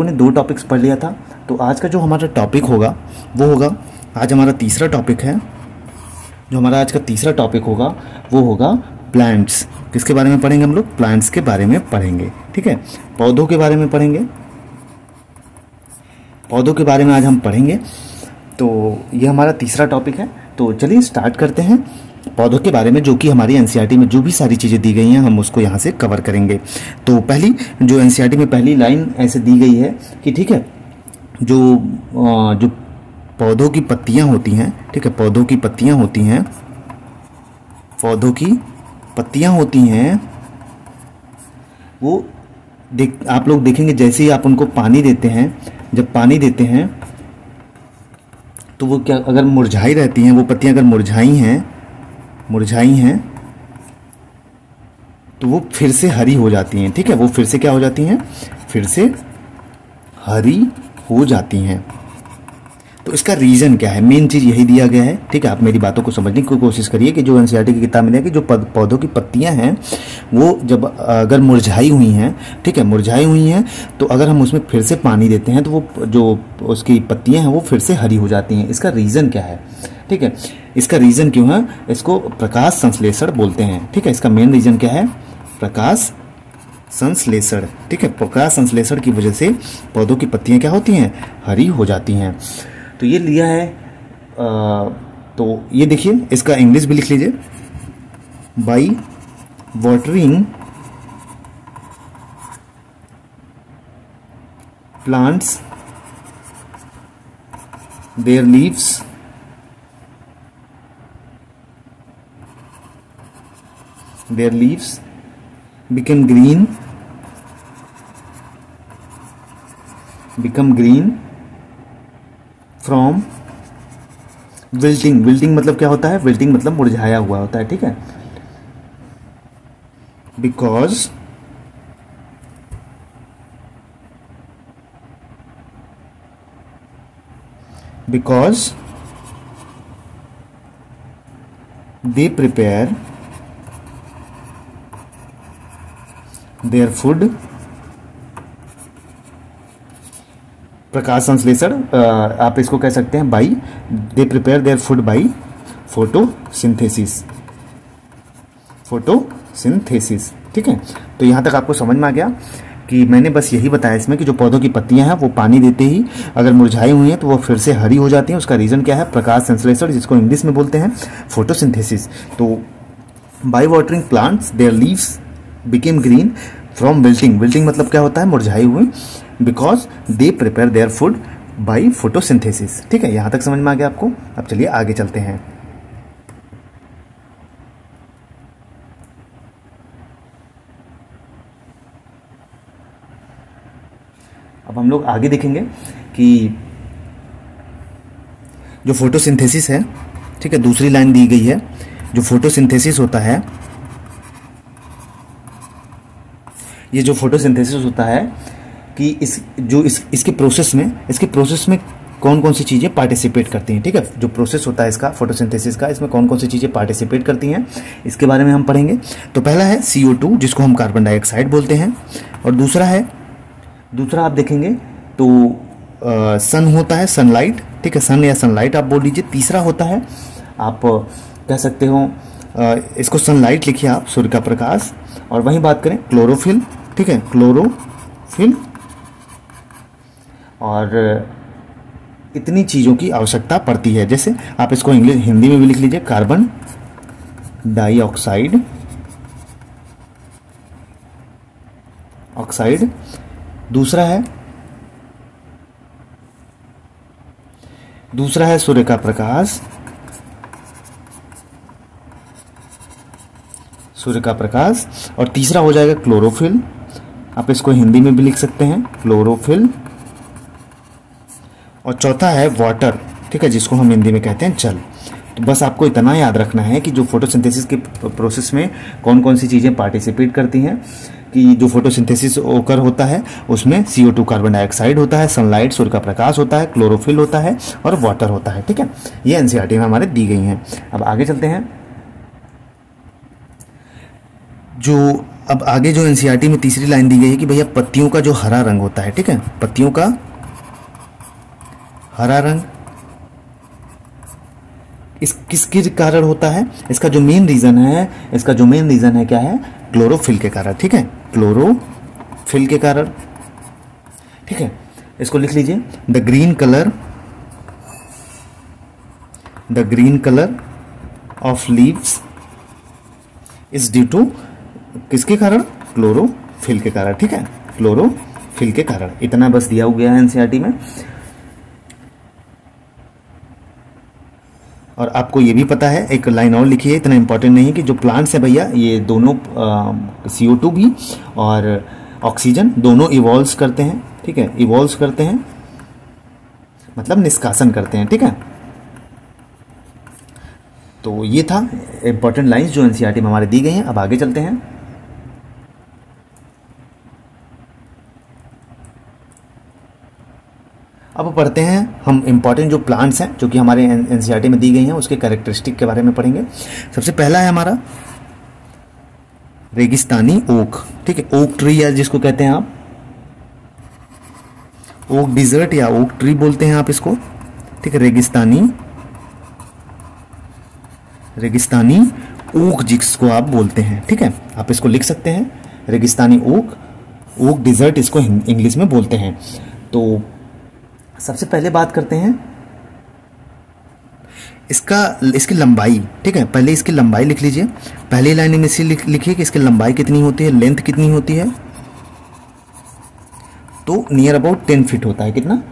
लोगों ने 2 टॉपिक्स पढ़ लिया था। तो आज का जो हमारा टॉपिक होगा वो होगा, आज हमारा तीसरा टॉपिक है, जो हमारा आज का तीसरा टॉपिक होगा वो होगा प्लांट्स। किसके बारे में पढ़ेंगे हम लोग? प्लांट्स के बारे में पढ़ेंगे, ठीक है। पौधों के बारे में पढ़ेंगे, पौधों के बारे में आज हम पढ़ेंगे। तो ये हमारा तीसरा टॉपिक है। तो चलिए स्टार्ट करते हैं पौधों के बारे में, जो कि हमारी एनसीईआरटी में जो भी सारी चीज़ें दी गई हैं हम उसको यहाँ से कवर करेंगे। तो पहली जो एनसीईआरटी में पहली लाइन ऐसे दी गई है कि ठीक है, जो पौधों की पत्तियाँ होती हैं, ठीक है, पौधों की पत्तियाँ होती हैं, पौधों की पत्तियाँ होती हैं, वो आप लोग देखेंगे जैसे ही आप उनको पानी देते हैं, जब पानी देते हैं तो वो क्या, अगर मुरझाई रहती हैं वो पत्तियां, अगर मुरझाई हैं तो वो फिर से हरी हो जाती हैं, ठीक है। वो फिर से क्या हो जाती हैं? फिर से हरी हो जाती हैं। तो इसका रीज़न क्या है? मेन चीज़ यही दिया गया है, ठीक है। आप मेरी बातों को समझने की कोशिश करिए कि जो एनसीईआरटी की किताब में दिया कि जो पौधों की पत्तियां हैं वो जब अगर मुरझाई हुई हैं, ठीक है, मुरझाई हुई हैं, तो अगर हम उसमें फिर से पानी देते हैं तो वो जो उसकी पत्तियां हैं वो फिर से हरी हो जाती हैं। इसका रीज़न क्या है? ठीक है, इसका रीज़न क्यों है? इसको प्रकाश संश्लेषण बोलते हैं, ठीक है। इसका मेन रीज़न क्या है? प्रकाश संश्लेषण, ठीक है। प्रकाश संश्लेषण की वजह से पौधों की पत्तियां क्या होती हैं? हरी हो जाती हैं। तो ये लिया है, तो ये देखिए, इसका इंग्लिश भी लिख लीजिए। By watering plants there leaves become green from wilting. Wilting मतलब क्या होता है? विल्टिंग मतलब मुरझाया हुआ होता है, ठीक है। Because they prepare their food. प्रकाश संश्लेषण आप इसको कह सकते हैं by, they prepare their food by photosynthesis, ठीक है। तो यहाँ तक आपको समझ में आ गया कि मैंने बस यही बताया इसमें कि जो पौधों की पत्तियां हैं वो पानी देते ही अगर मुरझाई हुई हैं तो वो फिर से हरी हो जाती हैं। उसका रीज़न क्या है? प्रकाश संश्लेषण, जिसको इंग्लिश में बोलते हैं फोटोसिंथेसिस। तो by watering plants there leaves became green from wilting. Wilting मतलब क्या होता है? मुरझाई हुई। Because they prepare their food by photosynthesis, ठीक है। यहां तक समझ में आ गया आपको? अब चलिए आगे चलते हैं। अब हम लोग आगे देखेंगे कि जो फोटोसिंथेसिस है, ठीक है, दूसरी लाइन दी गई है। जो फोटोसिंथेसिस होता है, ये जो फोटोसिंथेसिस होता है कि इसके प्रोसेस में कौन कौन सी चीज़ें पार्टिसिपेट करती हैं, ठीक है। जो प्रोसेस होता है इसका फोटोसिंथेसिस का, इसमें कौन कौन सी चीज़ें पार्टिसिपेट करती हैं, इसके बारे में हम पढ़ेंगे। तो पहला है CO2, जिसको हम कार्बन डाइऑक्साइड बोलते हैं। और दूसरा आप देखेंगे तो सन होता है, सनलाइट, ठीक है, सन या सनलाइट आप बोल लीजिए। तीसरा होता है, आप कह सकते हो इसको सनलाइट लिखिए आप, सूर्य का प्रकाश। और वहीं बात करें क्लोरोफिल, ठीक है, क्लोरोफिल। और इतनी चीज़ों की आवश्यकता पड़ती है, जैसे आप इसको हिंदी में भी लिख लीजिए, कार्बन डाइऑक्साइड, दूसरा है सूर्य का प्रकाश, और तीसरा हो जाएगा क्लोरोफिल। आप इसको हिंदी में भी लिख सकते हैं, क्लोरोफिल। और चौथा है वाटर, ठीक है, जिसको हम हिंदी में कहते हैं जल। तो बस आपको इतना याद रखना है कि जो फोटोसिंथेसिस के प्रोसेस में कौन कौन सी चीज़ें पार्टिसिपेट करती हैं, कि जो फोटोसिंथेसिस ओकर होता है उसमें CO2 कार्बन डाइऑक्साइड होता है, सनलाइट सूर्य का प्रकाश होता है, क्लोरोफिल होता है और वाटर होता है, ठीक है। ये एनसीईआरटी में हमारे दी गई हैं। अब आगे चलते हैं। जो अब आगे जो एनसीईआरटी में तीसरी लाइन दी गई है कि भैया पत्तियों का जो हरा रंग होता है, ठीक है, पत्तियों का हरा रंग इस किसके कारण होता है? इसका जो मेन रीजन है क्या है? क्लोरोफिल के कारण, ठीक है, क्लोरोफिल के कारण, ठीक है। इसको लिख लीजिए, the green colour of leaves is due to किसके कारण? क्लोरोफिल के कारण, ठीक है, क्लोरोफिल के कारण। इतना बस दिया गया है एनसीईआरटी में। और आपको ये भी पता है, एक लाइन और लिखी है, इतना इंपॉर्टेंट नहीं है, कि जो प्लांट्स है भैया ये दोनों CO2 भी और ऑक्सीजन दोनों इवॉल्व करते हैं, ठीक है, इवॉल्व करते हैं मतलब निष्कासन करते हैं, ठीक है। तो ये था इंपॉर्टेंट लाइंस जो एनसीईआरटी में हमारे दी गई हैं। अब आगे चलते हैं। अब पढ़ते हैं हम इंपॉर्टेंट जो प्लांट्स हैं जो कि हमारे एनसीईआरटी में दी गई हैं, उसके कैरेक्टरिस्टिक के बारे में पढ़ेंगे। सबसे पहला है हमारा रेगिस्तानी ओक, ठीक है, ओक ट्री या जिसको कहते हैं आप ओक डिजर्ट या ओक ट्री बोलते हैं आप इसको, ठीक है, रेगिस्तानी ओक जिसको आप बोलते हैं, ठीक है, आप इसको लिख सकते हैं, रेगिस्तानी ओक डिजर्ट इसको इंग्लिश में बोलते हैं। तो सबसे पहले बात करते हैं इसकी लंबाई, ठीक है, पहले इसकी लंबाई लिख लीजिए। पहली लाइन में से लिखिए कि इसकी लंबाई कितनी होती है, लेंथ कितनी होती है, तो नियर अबाउट 10 फीट होता है। कितना?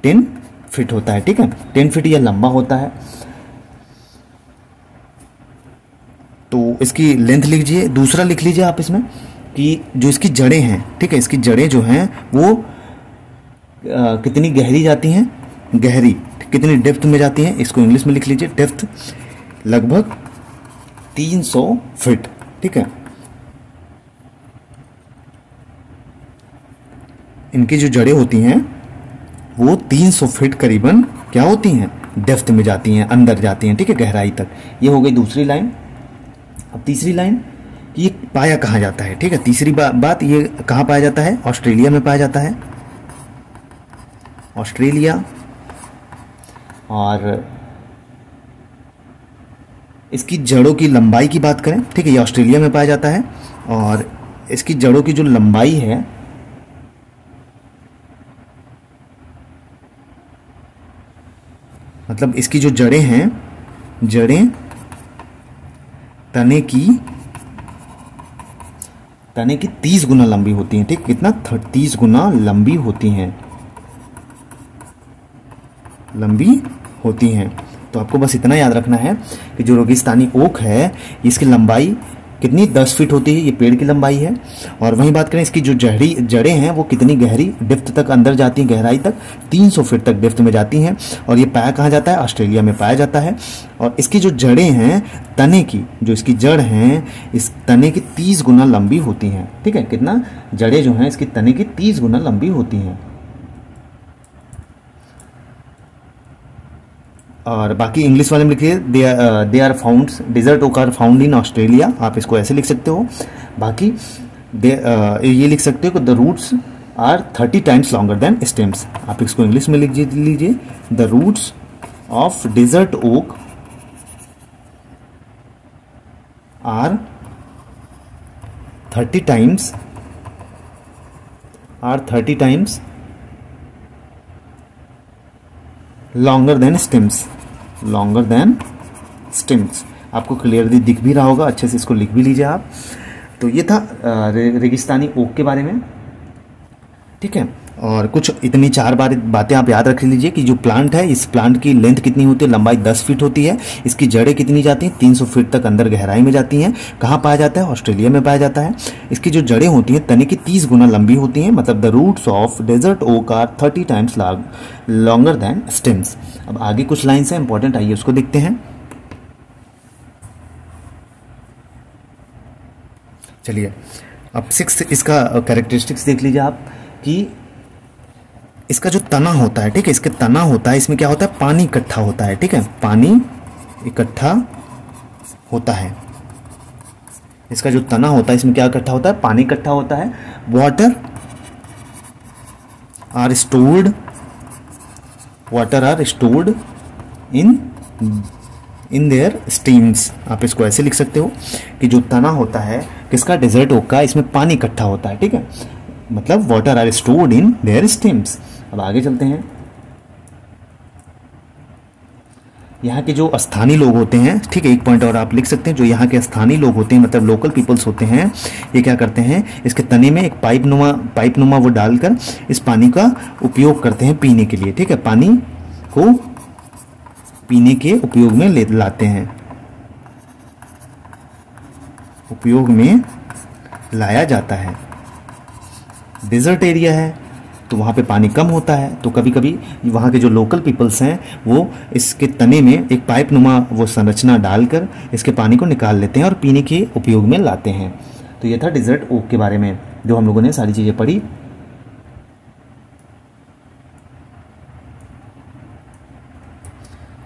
10 फीट होता है, ठीक है, 10 फीट यह लंबा होता है। तो इसकी लेंथ लिख लीजिए। दूसरा लिख लीजिए आप इसमें कि जो इसकी जड़ें हैं, ठीक है, इसकी जड़ें जो हैं वो कितनी गहरी जाती हैं, गहरी कितनी डेप्थ में जाती हैं, इसको इंग्लिश में लिख लीजिए, डेप्थ लगभग 300 फीट, ठीक है। इनकी जो जड़ें होती हैं वो 300 फीट करीबन क्या होती हैं, डेप्थ में जाती हैं, अंदर जाती हैं, ठीक है, गहराई तक। ये हो गई दूसरी लाइन। अब तीसरी लाइन कि ये पाया कहाँ जाता है, ठीक है, तीसरी बात ये कहाँ पाया जाता है? ऑस्ट्रेलिया में पाया जाता है, ऑस्ट्रेलिया। और इसकी जड़ों की लंबाई की बात करें, ठीक है, ये ऑस्ट्रेलिया में पाया जाता है। और इसकी जड़ों की जो लंबाई है मतलब इसकी जो जड़ें हैं, जड़ें तने की 30 गुना लंबी होती हैं, ठीक, कितना? 30 गुना लंबी होती हैं, लंबी होती हैं। तो आपको बस इतना याद रखना है कि जो रेगिस्तानी ओक है इसकी लंबाई कितनी? 10 फीट होती है, ये पेड़ की लंबाई है। और वहीं बात करें इसकी जो जड़ें हैं वो कितनी गहरी डेप्थ तक अंदर जाती हैं, गहराई तक 300 फीट तक डेप्थ में जाती हैं। और ये पाया कहाँ जाता है? ऑस्ट्रेलिया में पाया जाता है। और इसकी जो जड़ें हैं तने की, जो इसकी जड़ हैं इस तने की 30 गुना लंबी होती हैं, ठीक है, कितना? जड़ें जो हैं इसकी तने की 30 गुना लंबी होती हैं। और बाकी इंग्लिश वाले में लिखिए they are found, desert oak are found in Australia, आप इसको ऐसे लिख सकते हो। बाकी ये लिख सकते हो कि the roots are 30 times longer than stems, आप इसको इंग्लिश में लिख लीजिए, the roots of desert oak are 30 times longer than stems. आपको क्लियरली दिख भी रहा होगा, अच्छे से इसको लिख भी लीजिए आप। तो ये था रेगिस्तानी ओक के बारे में, ठीक है। और कुछ इतनी 4 बातें आप याद रख लीजिए कि जो प्लांट है, इस प्लांट की लेंथ कितनी होती है, लंबाई 10 फीट होती है, इसकी जड़ें कितनी जाती हैं, 300 फीट तक अंदर गहराई में जाती हैं। कहाँ पाया जाता है? ऑस्ट्रेलिया में पाया जाता है। इसकी जो जड़ें होती हैं तने की 30 गुना लंबी होती हैं, मतलब the roots of desert oak are 30 times longer than stems. अब आगे कुछ लाइन्स हैं इंपॉर्टेंट, आइए उसको देखते हैं। चलिए अब 6 इसका कैरेक्टरिस्टिक्स देख लीजिए आप कि इसका जो तना होता है, ठीक है, इसके तना होता है, इसमें क्या होता है? पानी इकट्ठा होता है, ठीक है, पानी इकट्ठा होता है। इसका जो तना होता है इसमें क्या इकट्ठा होता है, पानी इकट्ठा होता है। Water are stored in their stems. आप इसको ऐसे लिख सकते हो कि जो तना होता है किसका, डेजर्ट ओक का, इसमें पानी इकट्ठा होता है, ठीक है, मतलब water are stored in their stems. अब आगे चलते हैं। यहाँ के जो स्थानीय लोग होते हैं, ठीक है, एक पॉइंट और आप लिख सकते हैं, जो यहाँ के स्थानीय लोग होते हैं मतलब लोकल पीपल्स होते हैं, ये क्या करते हैं, इसके तने में एक पाइप नुमा वो डालकर इस पानी का उपयोग करते हैं पीने के लिए, ठीक है, पानी को पीने के उपयोग में लाते हैं, उपयोग में लाया जाता है। डेजर्ट एरिया है तो वहाँ पे पानी कम होता है, तो कभी कभी वहाँ के जो लोकल पीपल्स हैं वो इसके तने में एक पाइप नुमा वो संरचना डालकर इसके पानी को निकाल लेते हैं और पीने के उपयोग में लाते हैं। तो ये था डेजर्ट ओक के बारे में, जो हम लोगों ने सारी चीज़ें पढ़ी।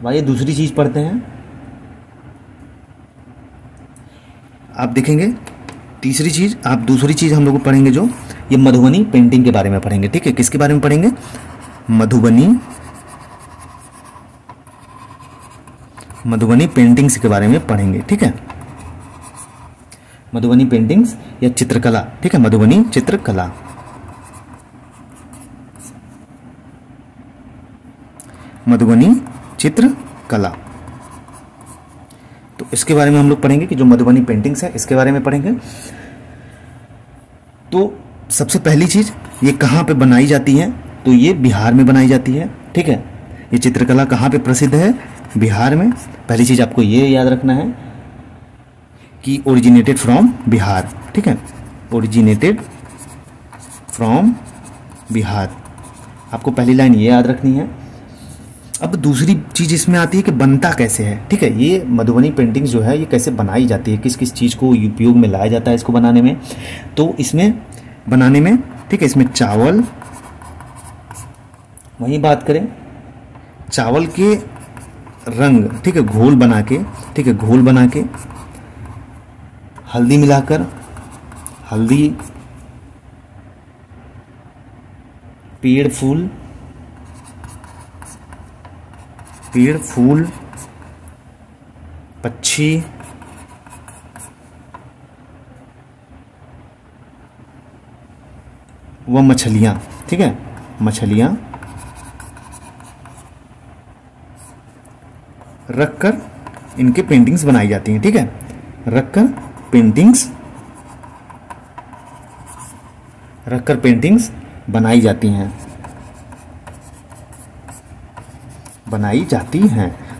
भाई दूसरी चीज़ पढ़ते हैं, आप देखेंगे तीसरी चीज़, आप दूसरी चीज़ हम लोग पढ़ेंगे जो ये मधुबनी पेंटिंग के बारे में पढ़ेंगे, ठीक है। किसके बारे में पढ़ेंगे, मधुबनी पेंटिंग्स के बारे में पढ़ेंगे, ठीक है, मधुबनी पेंटिंग्स या चित्रकला, ठीक है, मधुबनी चित्रकला। मधुबनी चित्रकला, तो इसके बारे में हम लोग पढ़ेंगे कि जो मधुबनी पेंटिंग्स है इसके बारे में पढ़ेंगे। तो सबसे पहली चीज ये कहाँ पे बनाई जाती है, तो ये बिहार में बनाई जाती है, ठीक है। ये चित्रकला कहाँ पे प्रसिद्ध है, बिहार में। पहली चीज आपको ये याद रखना है कि ओरिजिनेटेड फ्रॉम बिहार, ठीक है, ओरिजिनेटेड फ्रॉम बिहार, आपको पहली लाइन ये याद रखनी है। अब दूसरी चीज़ इसमें आती है कि बनता कैसे है, ठीक है, ये मधुबनी पेंटिंग्स जो है ये कैसे बनाई जाती है, किस किस चीज़ को उपयोग में लाया जाता है इसको बनाने में। तो इसमें बनाने में, ठीक है, इसमें चावल, वहीं बात करें चावल के रंग, ठीक है, घोल बना के, ठीक है, घोल बना के हल्दी मिलाकर, हल्दी, पेड़ फूल, पक्षी, व मछलियां, ठीक है, मछलियां रखकर इनके पेंटिंग्स बनाई जाती हैं, ठीक है, रखकर पेंटिंग्स बनाई जाती हैं।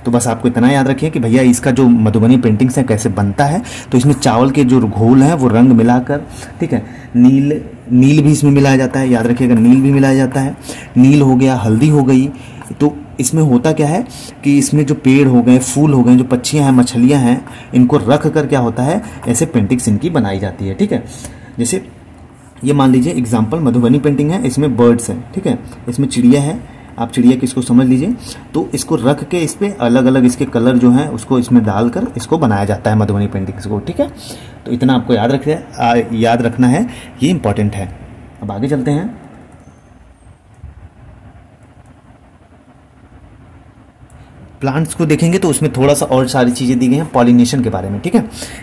तो बस आपको इतना याद रखिए कि भैया इसका जो मधुबनी पेंटिंग्स है कैसे बनता है। तो इसमें चावल के जो घोल है वो रंग मिलाकर, ठीक है, नील भी इसमें मिलाया जाता है, याद रखिएगा नील भी मिलाया जाता है। नील हो गया, हल्दी हो गई। तो इसमें होता क्या है कि इसमें जो पेड़ हो गए, फूल हो गए, जो पक्षियां हैं, मछलियां हैं, इनको रख कर क्या होता है, ऐसे पेंटिंग्स इनकी बनाई जाती है, ठीक है। जैसे ये मान लीजिए एग्जाम्पल मधुबनी पेंटिंग है, इसमें बर्ड्स हैं, ठीक है, इसमें चिड़िया है, आप चिड़िया की इसको समझ लीजिए। तो इसको रख के इस पर अलग अलग इसके कलर जो हैं उसको इसमें डालकर इसको बनाया जाता है मधुबनी पेंटिंग्स को, ठीक है। तो इतना आपको याद रखना है, ये इंपॉर्टेंट है। अब आगे चलते हैं। प्लांट्स को देखेंगे तो उसमें थोड़ा सा और सारी चीज़ें दी गई हैं पॉलिनेशन के बारे में, ठीक है।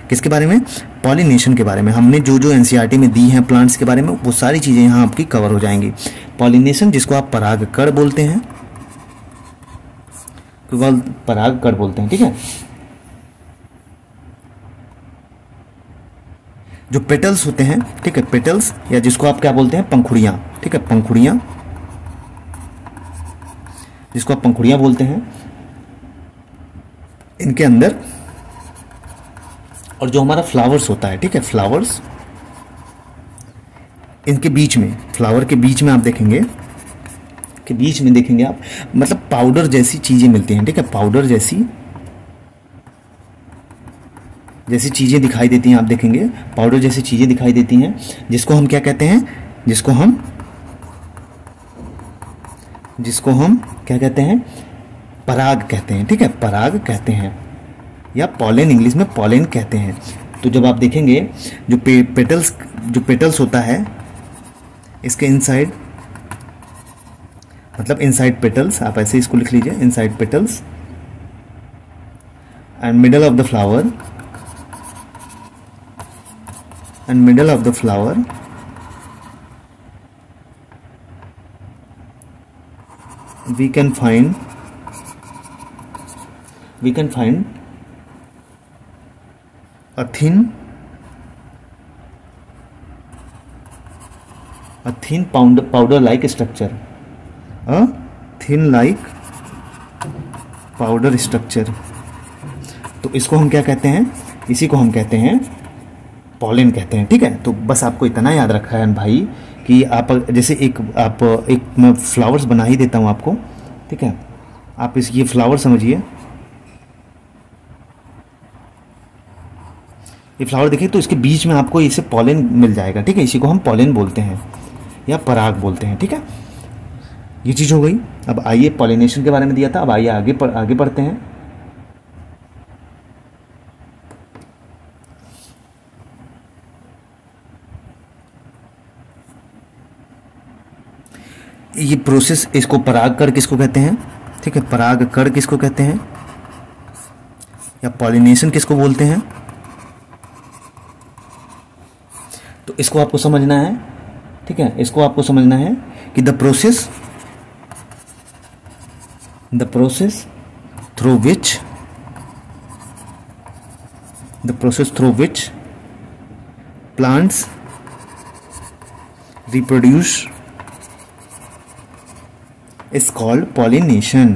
किसके बारे में, पॉलिनेशन के बारे में। हमने जो एनसीईआरटी में दी हैं प्लांट्स के बारे में, वो सारी चीज़ें यहाँ आपकी कवर हो जाएंगी। पॉलिनेशन जिसको आप परागकण बोलते हैं, परागकण बोलते हैं, ठीक है। जो पेटल्स होते हैं, ठीक है, पेटल्स या जिसको आप क्या बोलते हैं, पंखुड़ियाँ, ठीक है, पंखुड़ियाँ, जिसको आप पंखुड़ियाँ बोलते हैं, इनके अंदर, और जो हमारा फ्लावर्स होता है, ठीक है, फ्लावर्स, इनके बीच में, फ्लावर के बीच में आप देखेंगे कि बीच में देखेंगे आप, मतलब पाउडर जैसी चीजें मिलती हैं, ठीक है, पाउडर जैसी चीजें दिखाई देती हैं। आप देखेंगे पाउडर जैसी चीजें दिखाई देती हैं, जिसको हम क्या कहते हैं, जिसको हम क्या कहते हैं, पराग कहते हैं, ठीक है, पराग कहते हैं, या पॉलेन, इंग्लिश में पॉलेन कहते हैं। तो जब आप देखेंगे जो पेटल्स होता है इसके इनसाइड, मतलब इनसाइड पेटल्स, आप ऐसे इसको लिख लीजिए, inside petals and middle of the flower, and middle of the flower we can find a thin powder like structure, a thin like powder structure। तो इसको हम क्या कहते हैं, इसी को हम कहते हैं पॉलन कहते हैं। ठीक है, तो बस आपको इतना याद रखा है भाई कि आप जैसे एक मैं फ्लावर्स बना ही देता हूं आपको। ठीक है, आप ये फ्लावर समझिए, ये फ्लावर देखिए, तो इसके बीच में आपको इसे पॉलन मिल जाएगा। ठीक है, इसी को हम पॉलन बोलते हैं या पराग बोलते हैं। ठीक है, ये चीज हो गई। अब आइए, पॉलिनेशन के बारे में दिया था, अब आइए आगे बढ़ते हैं। ये प्रोसेस, इसको परागकण किसको कहते हैं? ठीक है, परागकण किसको कहते हैं या पॉलिनेशन किसको बोलते हैं? तो इसको आपको समझना है। ठीक है, इसको आपको समझना है कि the process through which plants reproduce is called pollination,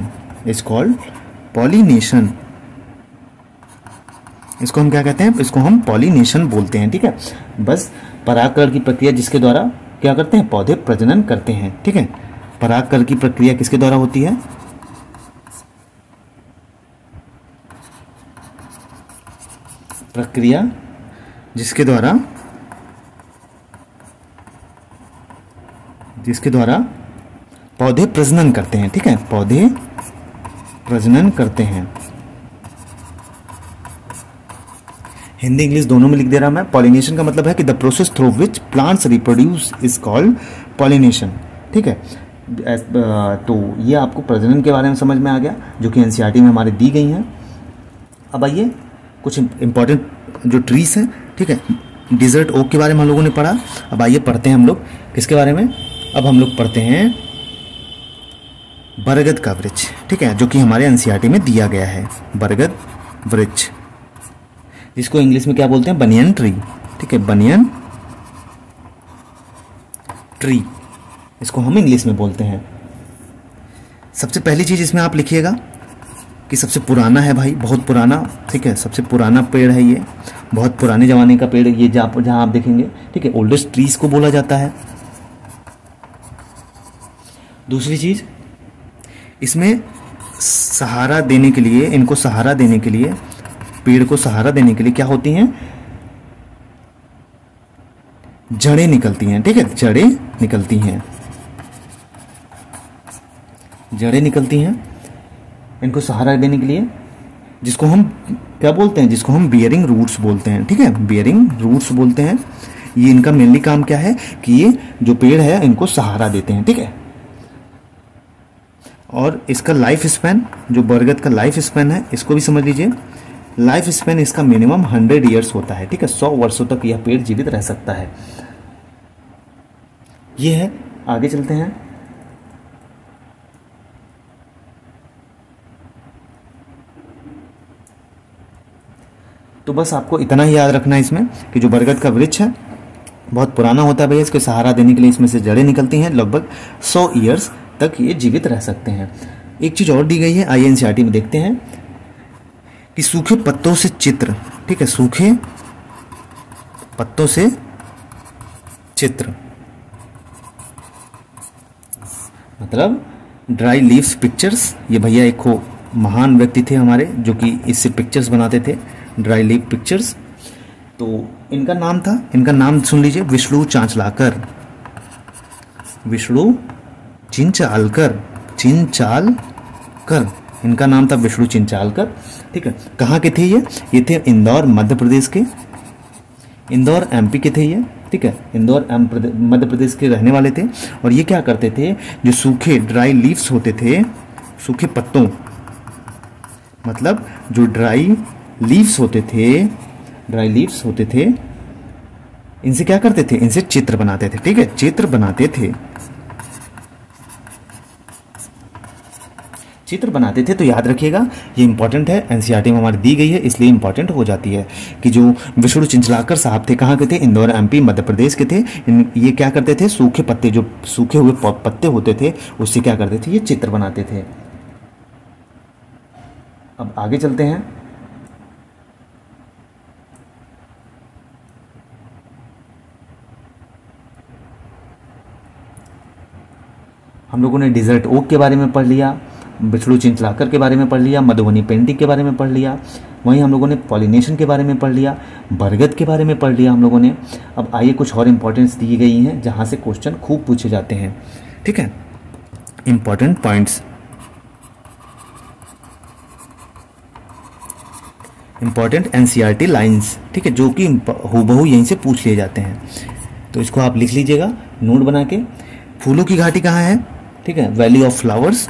इसको हम क्या कहते हैं? इसको हम पॉलिनेशन बोलते हैं। ठीक है, बस परागकण की प्रक्रिया जिसके द्वारा क्या करते हैं? पौधे प्रजनन करते हैं। ठीक है, परागकण की प्रक्रिया किसके द्वारा होती है? प्रक्रिया जिसके द्वारा पौधे प्रजनन करते हैं। ठीक है, पौधे प्रजनन करते हैं। हिंदी इंग्लिश दोनों में लिख दे रहा मैं। पॉलिनेशन का मतलब है कि the process through which plants reproduce is called pollination. ठीक है, तो ये आपको प्रजनन के बारे में समझ में आ गया, जो कि एनसीईआरटी में हमारे दी गई हैं। अब आइए, कुछ इंपॉर्टेंट जो ट्रीज हैं। ठीक है, डिजर्ट ओक के बारे में हम लोगों ने पढ़ा। अब आइए पढ़ते हैं हम लोग किसके बारे में? अब हम लोग पढ़ते हैं बरगद का वृक्ष। ठीक है, जो कि हमारे एनसीईआरटी में दिया गया है, बरगद वृक्ष, जिसको इंग्लिश में क्या बोलते हैं? Banyan tree. ठीक है, बनियन ट्री, इसको हम इंग्लिश में बोलते हैं। सबसे पहली चीज इसमें आप लिखिएगा कि सबसे पुराना है भाई, बहुत पुराना। ठीक है, सबसे पुराना पेड़ है ये, बहुत पुराने जमाने का पेड़ ये, जहां आप देखेंगे। ठीक है, ओल्डेस्ट ट्रीज को बोला जाता है। दूसरी चीज, इसमें सहारा देने के लिए, इनको सहारा देने के लिए, पेड़ को सहारा देने के लिए क्या होती हैं? जड़ें निकलती हैं। ठीक है, जड़ें निकलती हैं इनको सहारा देने के लिए, जिसको हम क्या बोलते हैं? जिसको हम बियरिंग रूट्स बोलते हैं। ठीक है, बियरिंग रूट्स बोलते हैं। ये इनका मेनली काम क्या है कि ये जो पेड़ है इनको सहारा देते हैं। ठीक है, और इसका लाइफ स्पैन, जो बरगद का लाइफ स्पैन है, इसको भी समझ लीजिए। लाइफ स्पैन इसका मिनिमम 100 ईयर्स होता है। ठीक है, 100 वर्षों तक यह पेड़ जीवित रह सकता है। ये है, आगे चलते हैं। तो बस आपको इतना ही याद रखना है इसमें कि जो बरगद का वृक्ष है बहुत पुराना होता है भैया, इसके सहारा देने के लिए इसमें से जड़ें निकलती हैं। लगभग 100 ईयर्स तक ये जीवित रह सकते हैं। एक चीज और दी गई है, आइए एनसीईआरटी में देखते हैं कि सूखे पत्तों से चित्र। ठीक है, सूखे पत्तों से चित्र मतलब ड्राई लीव्स पिक्चर्स। ये भैया एक महान व्यक्ति थे हमारे, जो कि इससे पिक्चर्स बनाते थे, ड्राई लीव पिक्चर्स। तो इनका नाम सुन लीजिए, विष्णु चांचलाकर, विष्णु चिंचालकर, इनका नाम था विष्णु चिंचालकर। ठीक है, कहाँ के थे ये थे इंदौर मध्य प्रदेश के। इंदौर एमपी के थे ये, ठीक है, इंदौर मध्य प्रदेश के रहने वाले थे। और ये क्या करते थे, जो सूखे ड्राई लीव्स होते थे, सूखे पत्तों, मतलब जो ड्राई लीव्स होते थे, इनसे क्या करते थे, इनसे चित्र बनाते थे, ठीक है, चित्र बनाते थे। तो याद रखिएगा, ये इंपॉर्टेंट है, एनसीईआरटी में हमारी दी गई है, इसलिए इंपॉर्टेंट हो जाती है कि जो विष्णु चिंचलाकर साहब थे, कहाँ के थे, इंदौर एमपी मध्य प्रदेश के थे। ये क्या करते थे, सूखे पत्ते, जो सूखे हुए पत्ते होते थे, उससे क्या करते थे, ये चित्र बनाते थे। अब आगे चलते हैं। हम लोगों ने डिजर्ट ओक के बारे में पढ़ लिया, विष्णु चिंचलाकर के बारे में पढ़ लिया, मधुबनी पेंटिंग के बारे में पढ़ लिया, वहीं हम लोगों ने पॉलिनेशन के बारे में पढ़ लिया, बरगद के बारे में पढ़ लिया हम लोगों ने। अब आइए कुछ और इंपॉर्टेंस दी गई हैं जहाँ से क्वेश्चन खूब पूछे जाते हैं, ठीक है, important points, important NCERT lines, ठीक है, जो कि हूबहू यहीं से पूछ लिए जाते हैं। तो इसको आप लिख लीजिएगा नोट बना के। फूलों की घाटी कहाँ है, ठीक है, valley of flowers,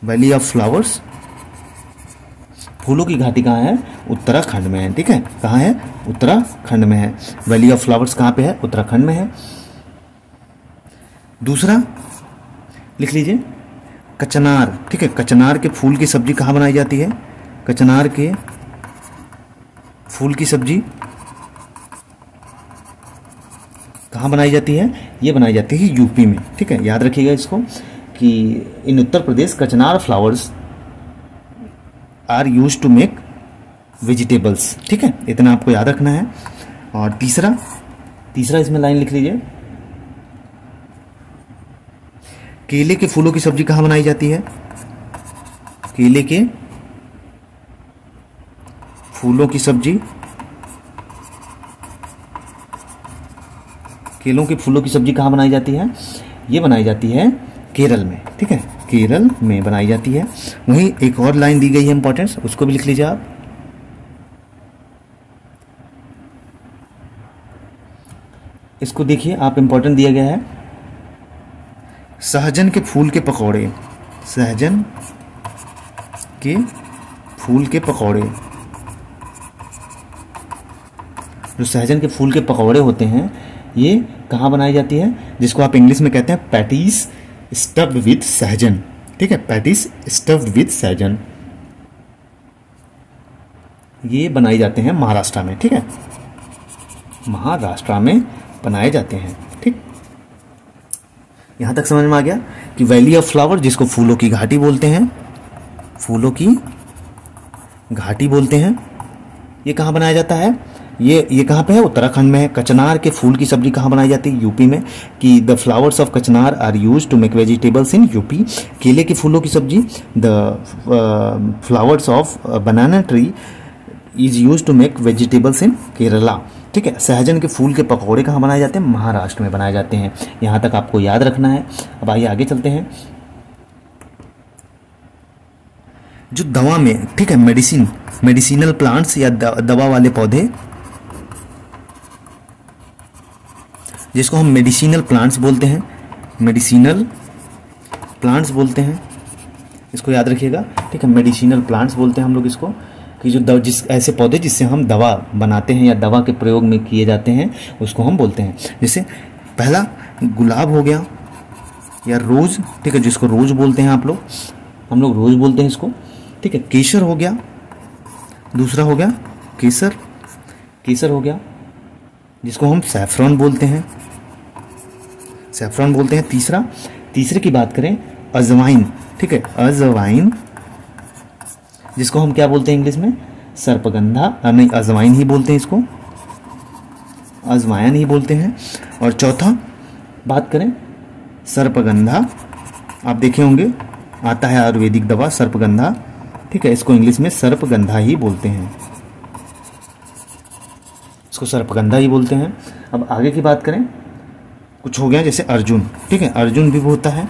valley of flowers, फूलों की घाटी कहाँ है, उत्तराखंड में है, ठीक है, कहाँ है, उत्तराखंड में है। वैली ऑफ फ्लावर्स कहाँ पे है, उत्तराखंड में है। दूसरा लिख लीजिए कचनार, ठीक है, कचनार के फूल की सब्जी कहाँ बनाई जाती है, कचनार के फूल की सब्जी कहाँ बनाई जाती है, ये बनाई जाती है यूपी में, ठीक है, याद रखिएगा इसको कि इन Uttar Pradesh kachnar flowers are used to make vegetables, ठीक है, इतना आपको याद रखना है। और तीसरा इसमें लाइन लिख लीजिए, केले के फूलों की सब्जी कहाँ बनाई जाती है, केले के फूलों की सब्जी, केलों के फूलों की सब्जी कहाँ बनाई जाती है, ये बनाई जाती है केरल में, ठीक है, केरल में बनाई जाती है। वहीं एक और लाइन दी गई है इंपॉर्टेंस, उसको भी लिख लीजिए आप। इसको देखिए आप, इंपॉर्टेंट दिया गया है, सहजन के फूल के पकौड़े, सहजन के फूल के पकौड़े, जो सहजन के फूल के पकौड़े होते हैं, ये कहाँ बनाई जाती है, जिसको आप इंग्लिश में कहते हैं पैटीज स्टफ्ड विथ सहजन, ठीक है, पैटीज स्टफ्ड विथ सहजन, ये बनाए जाते हैं महाराष्ट्र में, ठीक है, महाराष्ट्र में बनाए जाते हैं, ठीक। यहां तक समझ में आ गया कि वैली ऑफ फ्लावर, जिसको फूलों की घाटी बोलते हैं, फूलों की घाटी बोलते हैं, ये कहाँ बनाया जाता है, ये कहाँ पे है, उत्तराखंड में है। कचनार के फूल की सब्जी कहाँ बनाई जाती है, यूपी में, कि the flowers of kachnar are used to make vegetables in UP. केले के फूलों की सब्जी, the flowers of banana tree is used to make vegetables in Kerala, ठीक है। सहजन के फूल के पकौड़े कहाँ बनाए जाते हैं, महाराष्ट्र में बनाए जाते हैं। यहाँ तक आपको याद रखना है। अब आइए आगे चलते हैं। जो दवा में, ठीक है, मेडिसिनल प्लांट्स या दवा वाले पौधे, जिसको हम मेडिसिनल प्लांट्स बोलते हैं, मेडिसिनल प्लांट्स बोलते हैं, इसको याद रखिएगा, ठीक है, मेडिसिनल प्लांट्स बोलते हैं हम लोग इसको, कि जो जिस ऐसे पौधे जिससे हम दवा बनाते हैं या दवा के प्रयोग में किए जाते हैं, उसको हम बोलते हैं। जैसे पहला गुलाब हो गया या रोज, ठीक है, जिसको रोज बोलते हैं आप लोग, हम लोग रोज बोलते हैं इसको, ठीक है। केसर हो गया, दूसरा हो गया केसर, केसर हो गया, जिसको हम सैफरॉन बोलते हैं, सैफरॉन बोलते हैं। तीसरे की बात करें, अजवाइन, ठीक है, अजवाइन, जिसको हम क्या बोलते हैं इंग्लिश में, सर्पगंधा, नहीं अजवाइन ही बोलते हैं इसको, अजवाइन ही बोलते हैं। और चौथा बात करें सर्पगंधा, आप देखे होंगे आता है आयुर्वेदिक दवा सर्पगंधा, ठीक है, इसको इंग्लिश में सर्पगंधा ही बोलते हैं, इसको सर्पगंधा ही बोलते हैं। अब आगे की बात करें, कुछ हो गया जैसे अर्जुन, ठीक है, अर्जुन भी होता है,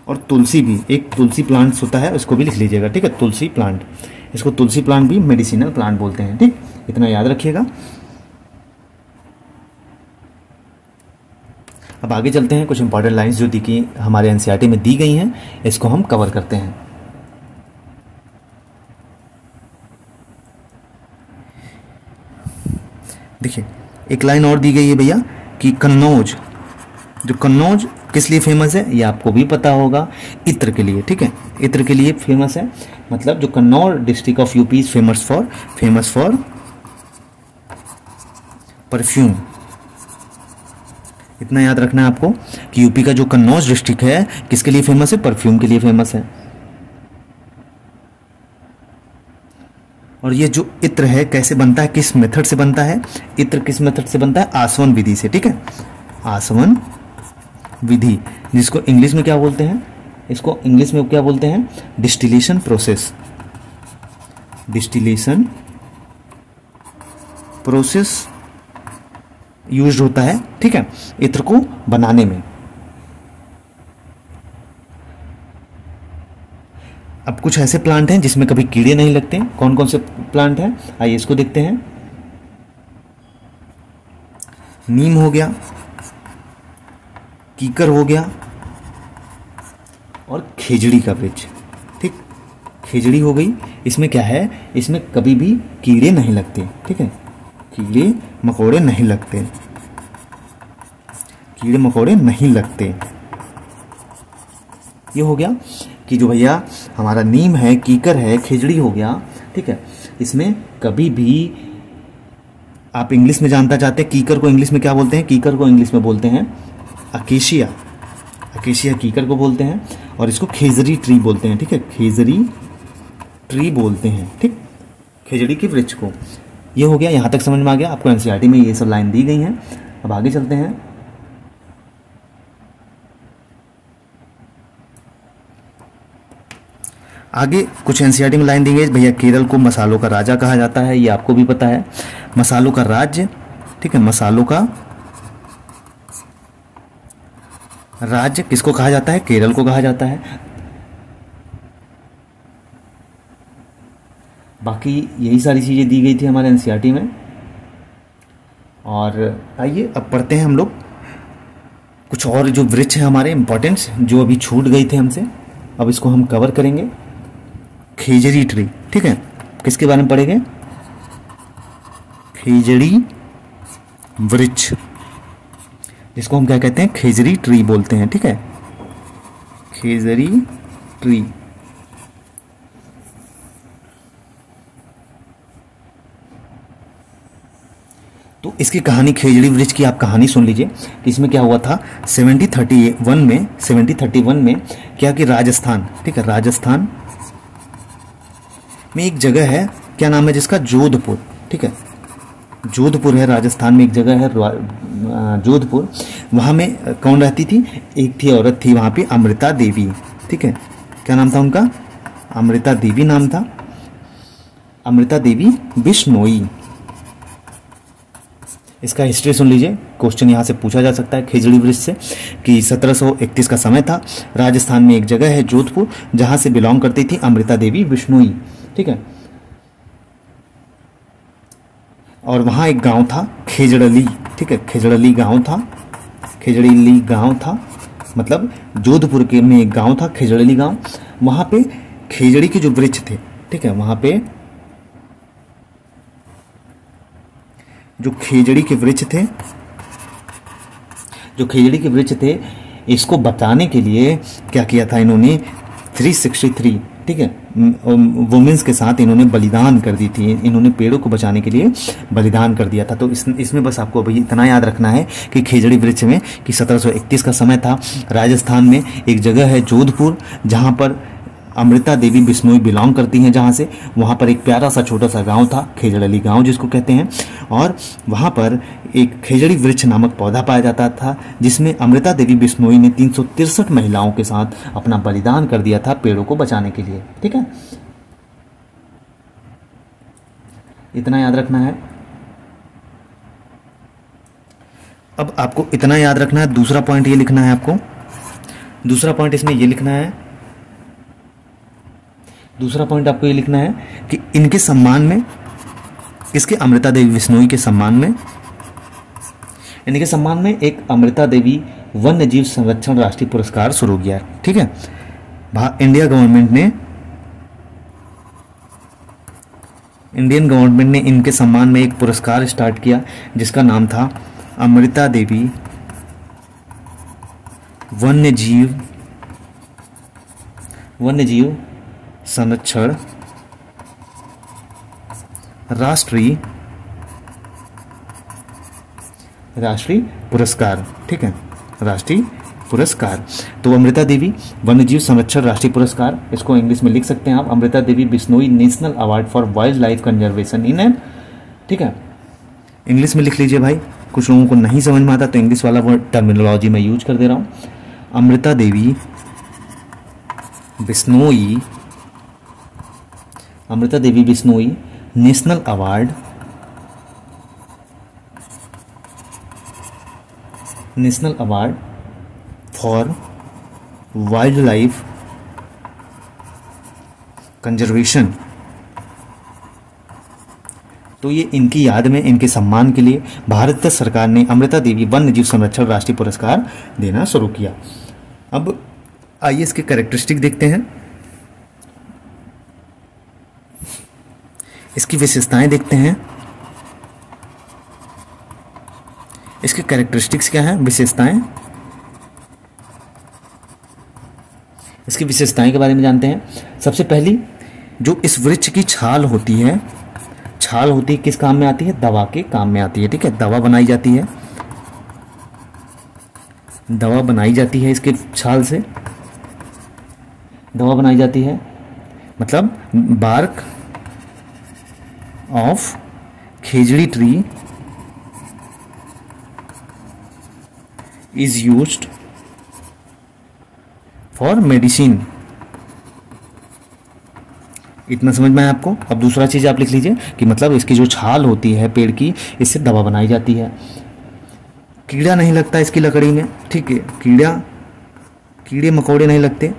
और तुलसी भी, एक तुलसी प्लांट्स होता है, उसको भी लिख लीजिएगा, ठीक है, तुलसी प्लांट, इसको तुलसी प्लांट भी मेडिसिनल प्लांट बोलते हैं, ठीक, इतना याद रखिएगा। अब आगे चलते हैं, कुछ इंपॉर्टेंट लाइंस जो दी कि हमारे एनसीईआरटी में दी गई हैं, इसको हम कवर करते हैं। देखिए एक लाइन और दी गई है भैया कि कन्नौज, जो कन्नौज किस लिए फेमस है, ये आपको भी पता होगा, इत्र के लिए, ठीक है, इत्र के लिए फेमस है। मतलब जो Kannauj district of UP is famous for perfume. इतना याद रखना है आपको कि यूपी का जो कन्नौज डिस्ट्रिक्ट है किसके लिए फेमस है, परफ्यूम के लिए फेमस है। और ये जो इत्र है कैसे बनता है, किस मेथड से बनता है, इत्र किस मेथड से बनता है, आसवन विधि से, ठीक है, आसवन विधि, जिसको इंग्लिश में क्या बोलते हैं, इसको इंग्लिश में क्या बोलते हैं, distillation process. Distillation process used होता है, ठीक है, इत्र को बनाने में। अब कुछ ऐसे प्लांट हैं जिसमें कभी कीड़े नहीं लगते, कौन कौन से प्लांट हैं, आइए इसको देखते हैं। नीम हो गया, कीकर हो गया, और खेजड़ी का वृक्ष, ठीक, खेजड़ी हो गई। इसमें क्या है, इसमें कभी भी कीड़े नहीं लगते, ठीक है, कीड़े मकोड़े नहीं लगते, कीड़े मकोड़े नहीं लगते। ये हो गया कि जो भैया हमारा नीम है, कीकर है, खेजड़ी हो गया, ठीक है, इसमें कभी भी आप इंग्लिश में जानना चाहते हैं, कीकर को इंग्लिश में क्या बोलते हैं, कीकर को इंग्लिश में बोलते हैं अकेशिया, अकेशिया कीकर को बोलते हैं, और इसको खेजड़ी ट्री बोलते हैं, ठीक है, खेजड़ी ट्री बोलते हैं, ठीक, खेजड़ी के वृक्ष को। ये हो गया, यहां तक समझ में आ गया आपको, एनसीईआरटी में ये सब लाइन दी गई हैं। अब आगे चलते हैं। आगे कुछ एनसीईआरटी में लाइन दी गई भैया, केरल को मसालों का राजा कहा जाता है, ये आपको भी पता है, मसालों का राज्य, ठीक है, मसालों का राज्य किसको कहा जाता है, केरल को कहा जाता है। बाकी यही सारी चीजें दी गई थी हमारे एनसीईआरटी में। और आइए अब पढ़ते हैं हम लोग कुछ और जो वृक्ष है हमारे इंपॉर्टेंट्स, जो अभी छूट गई थे हमसे, अब इसको हम कवर करेंगे। खेजड़ी ट्री, ठीक है, किसके बारे में पढ़ेंगे, खेजड़ी वृक्ष, जिसको हम क्या कहते हैं, खेजड़ी ट्री बोलते हैं, ठीक है, खेजड़ी ट्री। तो इसकी कहानी, खेजड़ी वृक्ष की आप कहानी सुन लीजिए कि इसमें क्या हुआ था 1731 में क्या कि राजस्थान, ठीक है, राजस्थान में एक जगह है, क्या नाम है जिसका, जोधपुर, ठीक है, जोधपुर है, राजस्थान में एक जगह है जोधपुर। वहां में कौन रहती थी, एक थी औरत थी वहां पे, अमृता देवी, ठीक है, क्या नाम था उनका, अमृता देवी नाम था, अमृता देवी बिश्नोई। इसका हिस्ट्री सुन लीजिए, क्वेश्चन यहाँ से पूछा जा सकता है खेजड़ी वृक्ष से कि 1731 का समय था, राजस्थान में एक जगह है जोधपुर जहां से बिलोंग करती थी अमृता देवी बिश्नोई, ठीक है, और वहां एक गांव था खेजड़ली, ठीक है, खेजड़ली गांव था, खेजड़ली गांव था, मतलब जोधपुर के में एक गांव था खेजड़ली गांव। वहां पे खेजड़ी के जो वृक्ष थे, ठीक है, वहां पे जो खेजड़ी के वृक्ष थे, जो खेजड़ी के वृक्ष थे, इसको बचाने के लिए क्या किया था इन्होंने, 363, ठीक है, वुमेन्स के साथ इन्होंने बलिदान कर दी थी, इन्होंने पेड़ों को बचाने के लिए बलिदान कर दिया था। तो इसमें बस आपको अभी इतना याद रखना है कि खेजड़ी वृक्ष में कि 1731 का समय था, राजस्थान में एक जगह है जोधपुर जहां पर अमृता देवी बिश्नोई बिलोंग करती हैं, जहां से वहां पर एक प्यारा सा छोटा सा गांव था खेजड़ली गांव जिसको कहते हैं, और वहां पर एक खेजड़ी वृक्ष नामक पौधा पाया जाता था जिसमें अमृता देवी बिश्नोई ने 363 महिलाओं के साथ अपना बलिदान कर दिया था पेड़ों को बचाने के लिए, ठीक है, इतना याद रखना है। अब आपको इतना याद रखना है, दूसरा पॉइंट ये लिखना है आपको, दूसरा पॉइंट इसमें ये लिखना है, दूसरा पॉइंट आपको ये लिखना है कि इनके सम्मान में, किसके, अमृता देवी बिश्नोई के सम्मान में, इनके सम्मान में एक अमृता देवी वन्य जीव संरक्षण राष्ट्रीय पुरस्कार शुरू किया। ठीक है, इंडियन गवर्नमेंट ने इनके सम्मान में एक पुरस्कार स्टार्ट किया जिसका नाम था अमृता देवी वन्य जीव संरक्षण राष्ट्रीय पुरस्कार। ठीक है, राष्ट्रीय पुरस्कार। तो अमृता देवी वन्यजीव संरक्षण राष्ट्रीय पुरस्कार, इसको इंग्लिश में लिख सकते हैं आप, Amrita Devi Bishnoi national award for wild life conservation in end. ठीक है, इंग्लिश में लिख लीजिए भाई, कुछ लोगों को नहीं समझ में आता तो इंग्लिश वाला वर्ड टर्मिनोलॉजी में यूज कर दे रहा हूं। Amrita Devi Bishnoi national award for wild life conservation. तो ये इनकी याद में, इनके सम्मान के लिए भारत सरकार ने अमृता देवी वन्य जीव संरक्षण राष्ट्रीय पुरस्कार देना शुरू किया। अब आइए इसके कैरेक्टरिस्टिक देखते हैं, इसकी विशेषताएं देखते हैं। इसके कैरेक्टरिस्टिक्स क्या हैं, विशेषताएं, इसकी विशेषताएं के बारे में जानते हैं। सबसे पहली, जो इस वृक्ष की छाल होती है किस काम में आती है, दवा के काम में आती है। ठीक है, दवा बनाई जाती है इसके छाल से, दवा बनाई जाती है। मतलब bark of khejri tree is used for medicine. इतना समझ में आया आपको। अब दूसरा चीज आप लिख लीजिए कि मतलब इसकी जो छाल होती है पेड़ की, इससे दवा बनाई जाती है। कीड़ा नहीं लगता इसकी लकड़ी में। ठीक है, कीड़े मकोड़े नहीं लगते,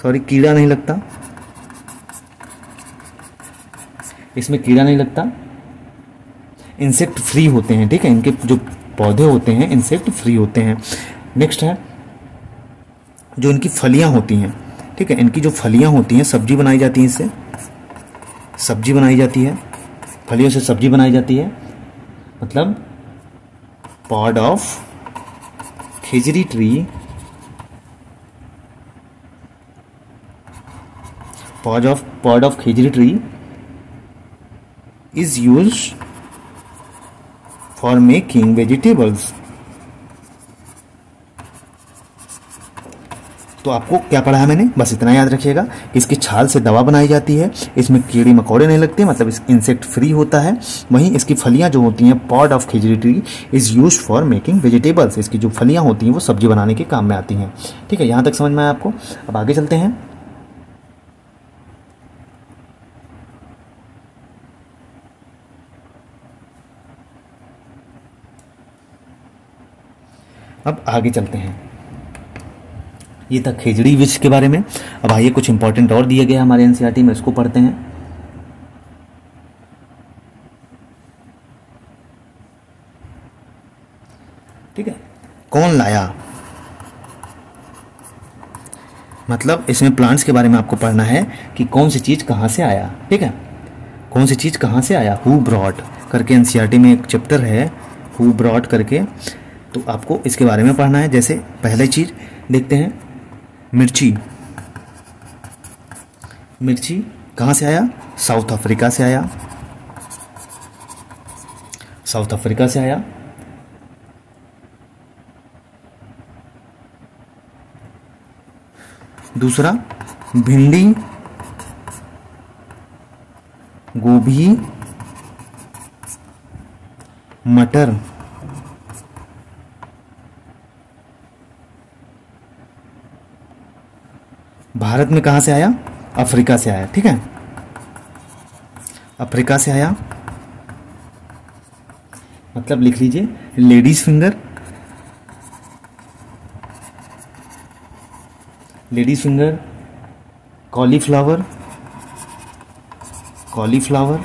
कीड़ा नहीं लगता इसमें, कीड़ा नहीं लगता। इंसेक्ट फ्री होते हैं। ठीक है, इनके जो पौधे होते हैं इंसेक्ट फ्री होते हैं। नेक्स्ट है जो इनकी फलियां होती हैं। ठीक है, इनकी जो फलियां होती हैं, सब्जी बनाई जाती है, इससे सब्जी बनाई जाती है, फलियों से सब्जी बनाई जाती है। मतलब pod of khejri tree, pod of khejri tree is used for making vegetables। तो आपको क्या पढ़ा है मैंने, बस इतना याद रखिएगा कि इसकी छाल से दवा बनाई जाती है, इसमें कीड़े मकोड़े नहीं लगते, मतलब इंसेक्ट फ्री होता है। वहीं इसकी फलियां जो होती हैं, pod of khejri tree is used for making vegetables, इसकी जो फलियां होती हैं वो सब्जी बनाने के काम में आती हैं। ठीक है, यहां तक समझ में आया आपको। अब आगे चलते हैं। अब आगे चलते हैं, ये था खेजड़ी वृक्ष के बारे में। अब आइए कुछ इंपॉर्टेंट और दिए गए हमारे एनसीईआरटी में, इसको पढ़ते हैं। ठीक है, कौन लाया, मतलब इसमें प्लांट्स के बारे में आपको पढ़ना है कि कौन सी चीज कहां से आया। ठीक है, कौन सी चीज कहां से आया, हु ब्रॉट करके एनसीईआरटी में एक चैप्टर है हु ब्रॉट करके, तो आपको इसके बारे में पढ़ना है। जैसे पहले चीज देखते हैं, मिर्ची कहां से आया, साउथ अफ्रीका से आया, साउथ अफ्रीका से आया। दूसरा, भिंडी, गोभी, मटर भारत में कहां से आया, अफ्रीका से आया। ठीक है, अफ्रीका से आया, मतलब लिख लीजिए ladies finger, ladies finger, cauliflower, cauliflower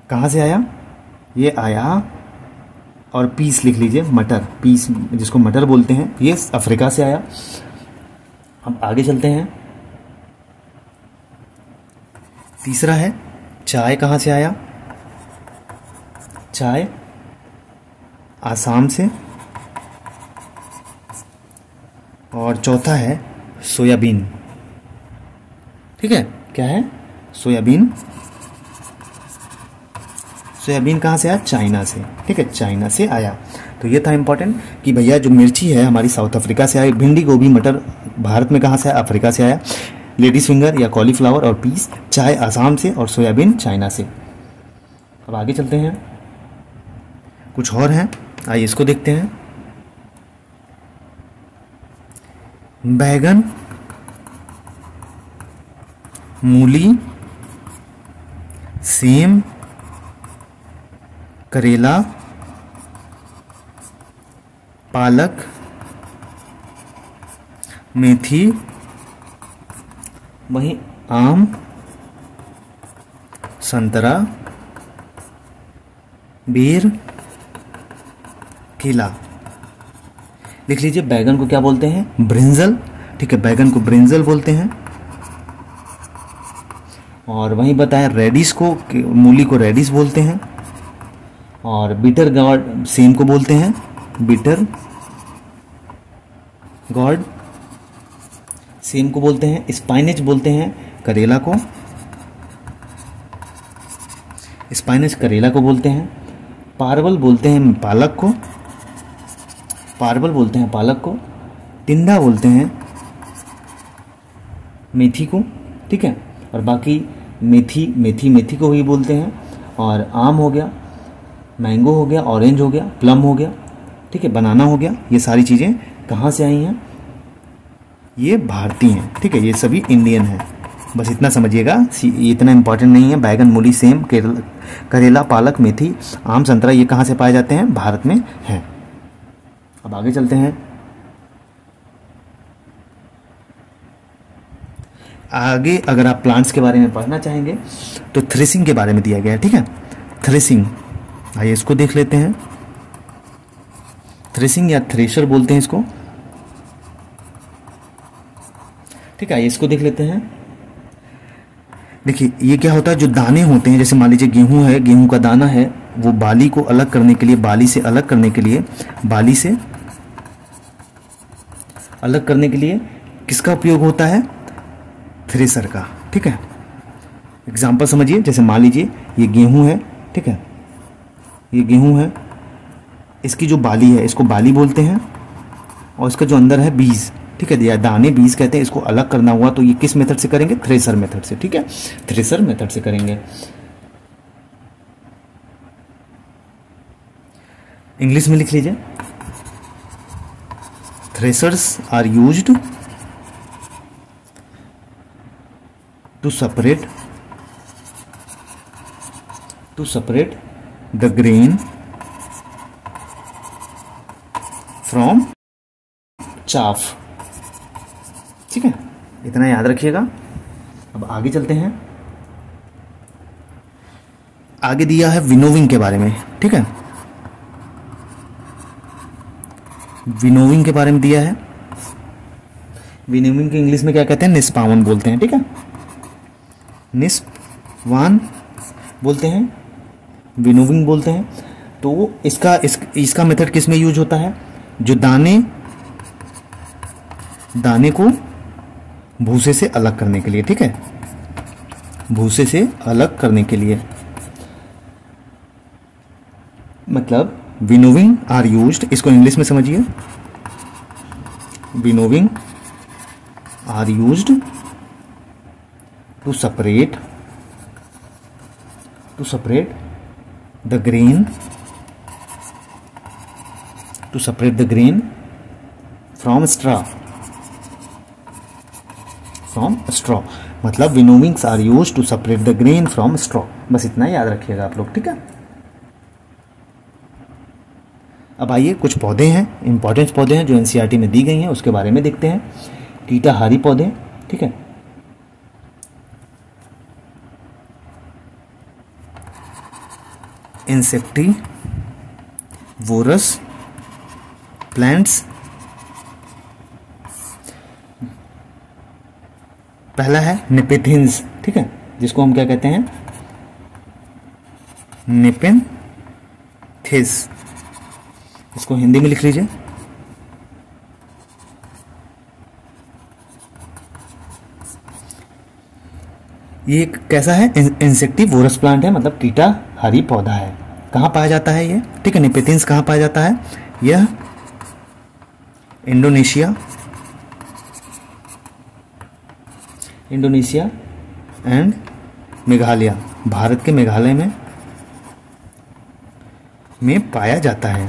कहाँ से आया? ये आया, और पीस लिख लीजिए, मटर, पीस जिसको मटर बोलते हैं, ये अफ्रीका से आया। अब आगे चलते हैं। तीसरा है चाय, कहाँ से आया? चाय आसाम से। और चौथा है सोयाबीन, ठीक है, क्या है? सोयाबीन। सोयाबीन कहाँ से आया? चाइना से, ठीक है, चाइना से आया। तो ये था इंपॉर्टेंट कि भैया जो मिर्ची है हमारी साउथ अफ्रीका से आई, भिंडी, गोभी, मटर भारत में कहाँ से आया? अफ्रीका से आया। लेडीज फिंगर या कॉलीफ्लावर और पीस, चाय आसाम से, और सोयाबीन चाइना से। अब आगे चलते हैं, कुछ और हैं, आइए इसको देखते हैं। बैगन, मूली, सेम, करेला, पालक, मेथी, वहीं आम, संतरा, बेर, केला। लिख लीजिए, बैगन को क्या बोलते हैं? ब्रिंजल, ठीक है, बैगन को ब्रिंजल बोलते हैं। और वहीं बताया रेडिश को, मूली को रेडिश बोलते हैं। और बिटर गॉर्ड सेम को बोलते हैं बिटर गॉर्ड, सेम को बोलते हैं। स्पाइनेच बोलते हैं करेला को, स्पाइनेच करेला को बोलते हैं। पार्वल बोलते हैं पालक को, पार्वल बोलते हैं पालक को। टिंडा बोलते हैं मेथी को, ठीक है, और बाकी मेथी को ही बोलते हैं। और आम हो गया, मैंगो हो गया, ऑरेंज हो गया, प्लम हो गया, ठीक है, बनाना हो गया। ये सारी चीज़ें कहाँ से आई हैं? ये भारतीय हैं, ठीक है, ये सभी इंडियन हैं। बस इतना समझिएगा, इतना इंपॉर्टेंट नहीं है। बैगन, मूली, सेम, करेला, पालक, मेथी, आम, संतरा, ये कहाँ से पाए जाते हैं? भारत में हैं। अब आगे चलते हैं। आगे अगर आप प्लांट्स के बारे में पढ़ना चाहेंगे तो थ्रेसिंग के बारे में दिया गया है, ठीक है, थ्रेसिंग। आइए इसको देख लेते हैं। थ्रेसिंग या थ्रेशर बोलते हैं इसको, ठीक है, इसको देख लेते हैं। देखिए ये क्या होता है, जो दाने होते हैं, जैसे मान लीजिए गेहूं है, गेहूं का दाना है, वो बाली को अलग करने के लिए, बाली से अलग करने के लिए, बाली से अलग करने के लिए किसका उपयोग होता है? थ्रेसर का, ठीक है। एग्जाम्पल समझिए, जैसे मान लीजिए ये गेहूं है, ठीक है, ये गेहूं है, इसकी जो बाली है इसको बाली बोलते हैं, और इसका जो अंदर है बीज, ठीक है, या दाने बीज कहते हैं, इसको अलग करना हुआ तो ये किस मेथड से करेंगे? थ्रेसर मेथड से, ठीक है, थ्रेसर मेथड से करेंगे। इंग्लिश में लिख लीजिए, threshers are used to separate the grain from chaff, ठीक है, इतना याद रखिएगा। अब आगे चलते हैं। आगे दिया है विनोविंग के बारे में, ठीक है, विनोविंग के बारे में दिया है। विनोविंग के इंग्लिश में क्या कहते हैं? निष्पावन बोलते हैं, ठीक है, निष्पावन बोलते हैं, विनोविंग बोलते हैं। तो इसका मेथड किस में यूज होता है? जो दाने को भूसे से अलग करने के लिए, ठीक है, भूसे से अलग करने के लिए, मतलब विनोविंग आर यूज्ड। इसको इंग्लिश में समझिए, winnowing are used to separate the grain from straw, मतलब winnowings are use to separate the grain from straw. बस इतना याद रखिएगा आप लोग, ठीक है। अब आइए कुछ पौधे हैं, इंपॉर्टेंट पौधे हैं जो एनसीईआरटी में दी गई हैं, उसके बारे में देखते हैं। कीटाहारी पौधे, ठीक है, इंसेक्टिवोरस प्लांट्स। पहला है निपेथिन्स, ठीक है, जिसको हम क्या कहते हैं, निपेंथिस। इसको हिंदी में लिख लीजिए। ये एक कैसा है, इंसेक्टिवोरस प्लांट है, मतलब कीटाहारी पौधा है। कहाँ पाया जाता है ये, ठीक है, निपेथिन्स कहाँ पाया जाता है, यह इंडोनेशिया एंड मेघालय, भारत के मेघालय में पाया जाता है।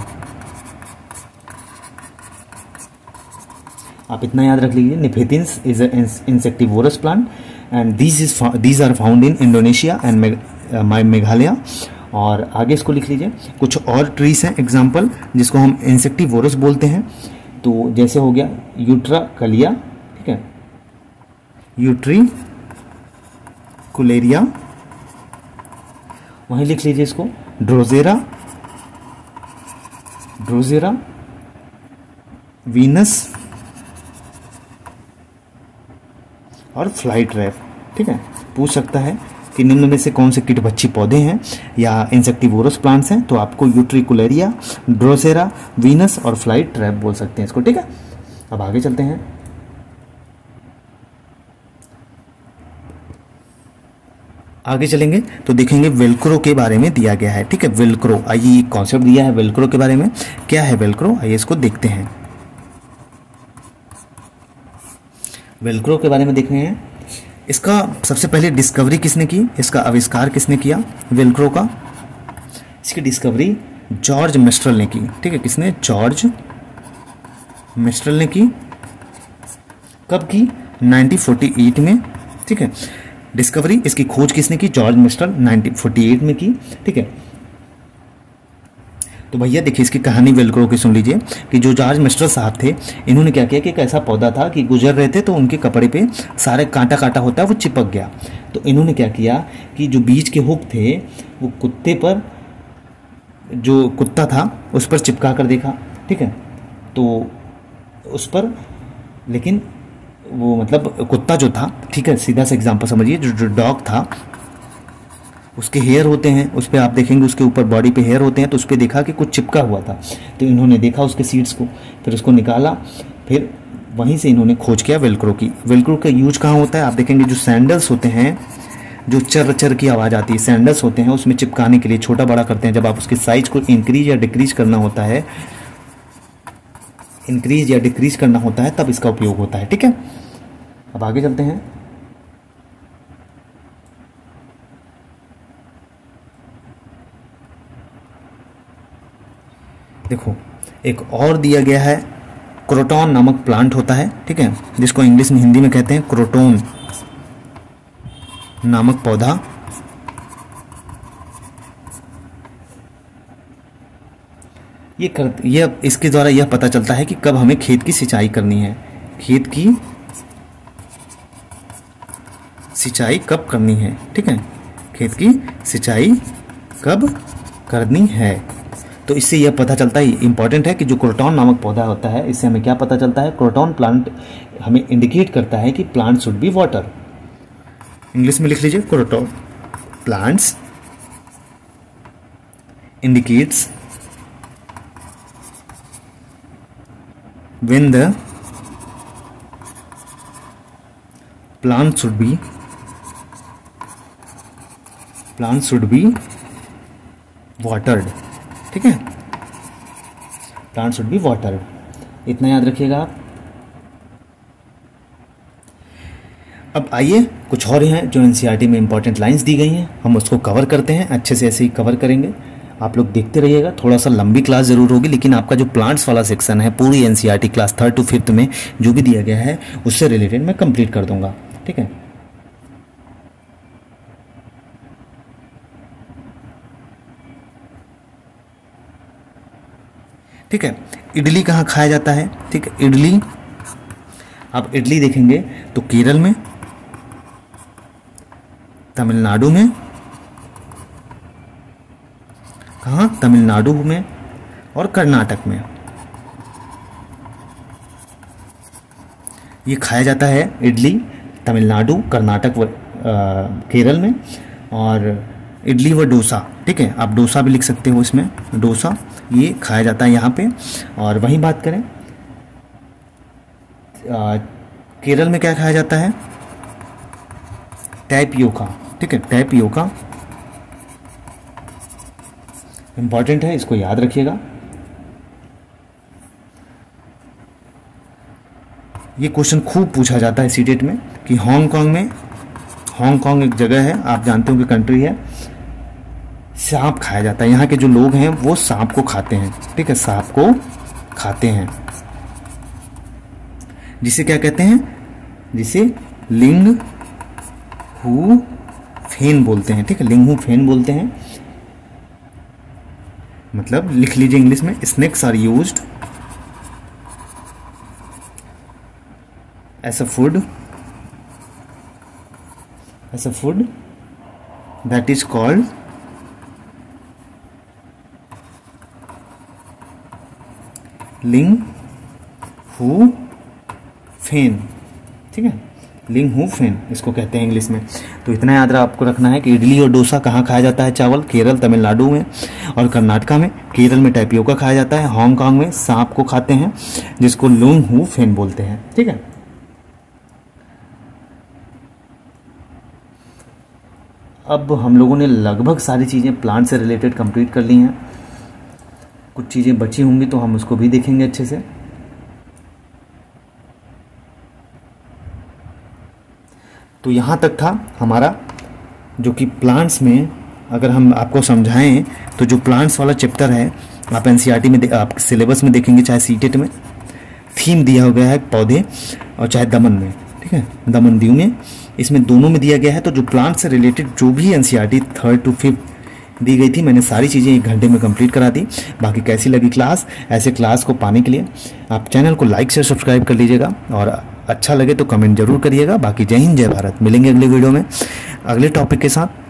आप इतना याद रख लीजिए, nepenthes is a insectivorous plant and these are found in Indonesia and Meghalaya. और आगे इसको लिख लीजिए। कुछ और ट्रीज हैं एग्जाम्पल जिसको हम इंसेक्टिवोरस बोलते हैं, तो जैसे हो गया यूट्राकलिया, ठीक है, यूट्रिकुलेरिया, वहीं लिख लीजिए इसको ड्रोजेरा वीनस और फ्लाई ट्रैप, ठीक है। पूछ सकता है कि निम्न में से कौन से कीटभक्षी पौधे हैं या इंसेक्टिवोरस प्लांट्स हैं, तो आपको यूट्रिकुलेरिया, ड्रोसेरा, वीनस और फ्लाई ट्रैप बोल सकते हैं इसको, ठीक है। अब आगे चलते हैं। आगे चलेंगे तो देखेंगे वेलक्रो के बारे में दिया गया है, ठीक है। वेलक्रो, आइए कॉन्सेप्ट दिया है वेलक्रो के बारे में। क्या है वेलक्रो, आइए इसको देखते हैं। वेलक्रो के बारे में देख रहे हैं। इसका सबसे पहले डिस्कवरी किसने की, इसका आविष्कार किसने किया वेलक्रो का, इसकी डिस्कवरी जॉर्ज मिस्ट्रल ने की, ठीक है। किसने, जॉर्ज मिस्ट्रल ने की। कब की, 1948 में, ठीक है। डिस्कवरी, इसकी खोज किसने की, जॉर्ज मिस्ट्रल 1948 में की, ठीक है। तो भैया देखिए इसकी कहानी वेलक्रो की सुन लीजिए कि जो जॉर्ज मिस्ट्रल साहब थे, इन्होंने क्या किया कि एक ऐसा पौधा था कि गुजर रहे थे तो उनके कपड़े पे सारे कांटा कांटा होता है वो चिपक गया। तो इन्होंने क्या किया कि जो बीज के हुक थे वो कुत्ते पर, जो कुत्ता था उस पर चिपका कर देखा, ठीक है। तो उस पर, लेकिन वो मतलब कुत्ता जो था, ठीक है, सीधा सा एग्जांपल समझिए, जो डॉग था उसके हेयर होते हैं, उस पर आप देखेंगे उसके ऊपर बॉडी पे हेयर होते हैं, तो उस पर देखा कि कुछ चिपका हुआ था। तो इन्होंने देखा उसके सीड्स को, फिर उसको निकाला, फिर वहीं से इन्होंने खोज किया वेलक्रो की। वेलक्रो का यूज कहाँ होता है, आप देखेंगे जो सैंडल्स होते हैं, जो चर चर की आवाज़ आती है, सैंडल्स होते हैं उसमें चिपकाने के लिए छोटा बड़ा करते हैं। जब आप उसकी साइज को इंक्रीज या डिक्रीज करना होता है, इंक्रीज या डिक्रीज करना होता है, तब इसका उपयोग होता है, ठीक है। अब आगे चलते हैं। देखो एक और दिया गया है, क्रोटॉन नामक प्लांट होता है, ठीक है, जिसको इंग्लिश में हिंदी में कहते हैं क्रोटोन नामक पौधा। ये इसके द्वारा यह पता चलता है कि कब हमें खेत की सिंचाई करनी है, खेत की सिंचाई कब करनी है, ठीक है, खेत की सिंचाई कब करनी है। तो इससे यह पता चलता है, इंपॉर्टेंट है कि जो क्रोटॉन नामक पौधा होता है, इससे हमें क्या पता चलता है, क्रोटॉन प्लांट हमें इंडिकेट करता है कि plant should be water. English में लिख लीजिए, croton plants indicates when the plant should be watered, ठीक है, प्लांट शुड बी वाटर्ड, इतना याद रखिएगा आप। अब आइए कुछ और हैं जो एनसीईआरटी में इंपॉर्टेंट लाइंस दी गई हैं, हम उसको कवर करते हैं, अच्छे से ऐसे ही कवर करेंगे। आप लोग देखते रहिएगा, थोड़ा सा लंबी क्लास जरूर होगी, लेकिन आपका जो प्लांट्स वाला सेक्शन है पूरी NCERT class 3rd to 5th में जो भी दिया गया है उससे रिलेटेड मैं कंप्लीट कर दूंगा, ठीक है। ठीक है। इडली कहाँ खाया जाता है? ठीक है, इडली, आप इडली देखेंगे तो केरल में, तमिलनाडु में, कहाँ? तमिलनाडु में और कर्नाटक में ये खाया जाता है। इडली तमिलनाडु, कर्नाटक व केरल में, और इडली व डोसा, ठीक है, आप डोसा भी लिख सकते हो इसमें, डोसा ये खाया जाता है यहाँ पे। और वहीं बात करें केरल में क्या खाया जाता है? टैपियोका, ठीक है, टैपियोका इंपॉर्टेंट है, इसको याद रखिएगा। ये क्वेश्चन खूब पूछा जाता है सीटेट में कि हांगकांग में, हांगकांग एक जगह है, आप जानते हो कि कंट्री है, सांप खाया जाता है। यहाँ के जो लोग हैं वो सांप को खाते हैं, ठीक है, सांप को खाते हैं, जिसे क्या कहते हैं? जिसे लिंग हु फेन बोलते हैं, ठीक है, लिंग हु फेन बोलते हैं। मतलब लिख लीजिए इंग्लिश में, snakes are used as a food that is called ling hu fen, ठीक है, लिंग हु फेन इसको कहते हैं इंग्लिश में। तो इतना याद आपको रखना है कि इडली और डोसा कहाँ खाया जाता है? चावल, केरल तमिलनाडु में और कर्नाटका में। केरल में टैपियोका खाया जाता है, हांगकांग में सांप को खाते हैं जिसको लिंग हु फेन बोलते हैं, ठीक है। अब हम लोगों ने लगभग सारी चीज़ें प्लांट से रिलेटेड कंप्लीट कर ली हैं, कुछ चीज़ें बची होंगी तो हम उसको भी देखेंगे अच्छे से। तो यहाँ तक था हमारा जो कि प्लांट्स में, अगर हम आपको समझाएं तो जो प्लांट्स वाला चैप्टर है आप एनसीईआरटी में, आप सिलेबस में देखेंगे, चाहे सीटेट में थीम दिया गया है पौधे, और चाहे दमन में, ठीक है, दमन दीव में, इसमें दोनों में दिया गया है। तो जो प्लांट से रिलेटेड जो भी एनसीईआरटी 3rd to 5th दी गई थी, मैंने सारी चीज़ें 1 घंटे में कंप्लीट करा दी। बाकी कैसी लगी क्लास? ऐसे क्लास को पाने के लिए आप चैनल को लाइक से सब्सक्राइब कर लीजिएगा, और अच्छा लगे तो कमेंट जरूर करिएगा। बाकी जय हिंद, जय भारत। मिलेंगे अगले वीडियो में अगले टॉपिक के साथ।